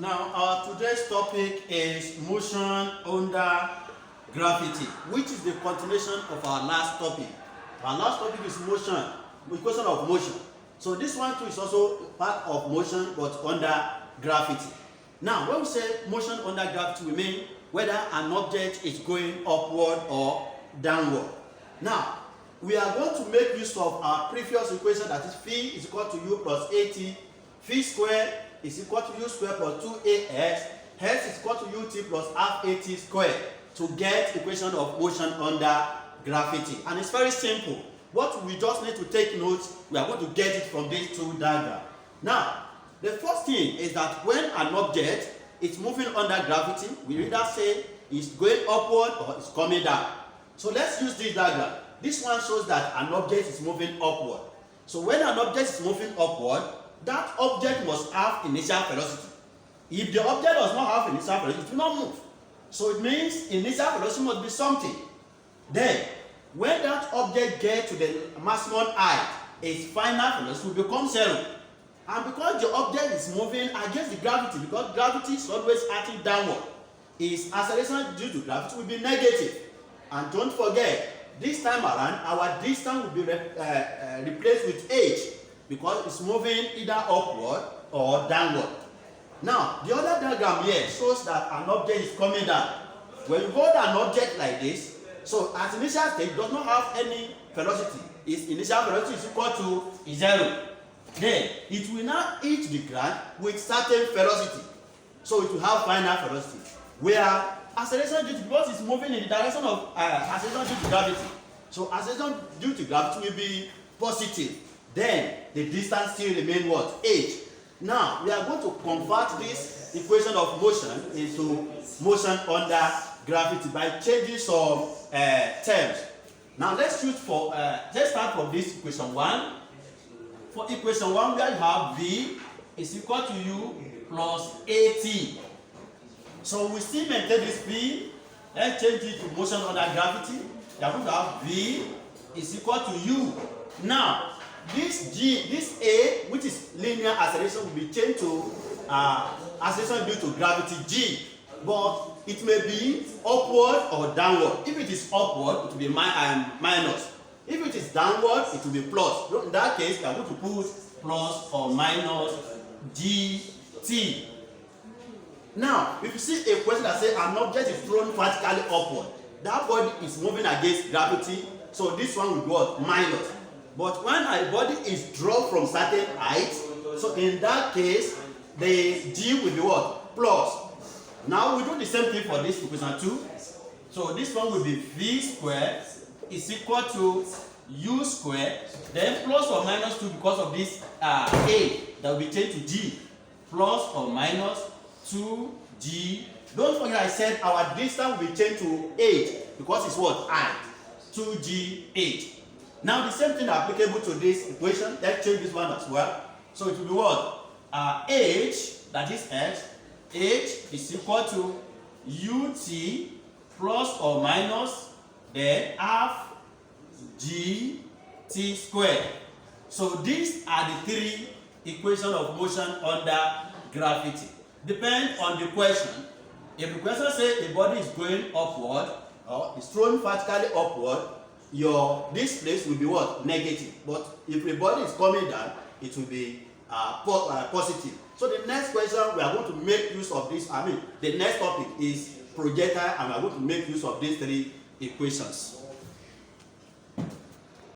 Now, our today's topic is motion under gravity, which is the continuation of our last topic. Our last topic is motion, equation of motion. So this one too is also part of motion, but under gravity. Now, when we say motion under gravity, we mean whether an object is going upward or downward. Now, we are going to make use of our previous equation, that is phi is equal to u plus at, phi squared is equal to u squared plus 2ax, h is equal to ut plus half at squared, to get equation of motion under gravity. And it's very simple. What we just need to take notes, we are going to get it from these two diagrams. Now, the first thing is that when an object is moving under gravity, we either say it's going upward or it's coming down. So let's use this diagram. This one shows that an object is moving upward. So when an object is moving upward, that object must have initial velocity. If the object does not have initial velocity, it will not move. So it means initial velocity must be something. Then, when that object gets to the maximum height, its final velocity will become 0. And because the object is moving against the gravity, because gravity is always acting downward, its acceleration due to gravity will be negative. And don't forget, this time around, our distance will be replaced with h, because it's moving either upward or downward. Now, the other diagram here shows that an object is coming down. When you hold an object like this, so at initial stage, it does not have any velocity. Its initial velocity is equal to 0. Then, it will now hit the ground with certain velocity. So it will have final velocity. Where acceleration due to, because it's moving in the direction of acceleration due to gravity. So acceleration due to gravity will be positive. Then the distance still remains what? H. Now we are going to convert this equation of motion into motion under gravity by changing some terms. Now let's start from this equation 1. For equation 1, where you have v is equal to u plus at. So we still maintain this v. Let's change it to motion under gravity. We are going to have v is equal to u. Now this a, which is linear acceleration, will be changed to acceleration due to gravity g, but it may be upward or downward. If it is upward, it will be minus. If it is downward, it will be plus. In that case, we are going to put plus or minus gt. Now, if you see a question that says an object is thrown vertically upward, that body is moving against gravity, so this one will be what? Minus. But when a body is dropped from certain height, so in that case, the g will be what? Plus. Now we do the same thing for this equation 2. So this one will be v squared is equal to u squared, then plus or minus 2 because of this a that will be changed to g, plus or minus 2g. Don't forget I said our distance will be changed to 8 because it's what? Height. 2g 8. Now the same thing applicable to this equation. Let's change this one as well. So it will be what? H, that is x, h is equal to ut plus or minus then half g t squared. So these are the three equations of motion under gravity. Depend on the question. If the question says the body is going upward or is thrown vertically upward, this place will be what? Negative. But if the body is coming down, it will be positive. So the next question we are going to make use of this. The next topic is projectile, and we are going to make use of these three equations.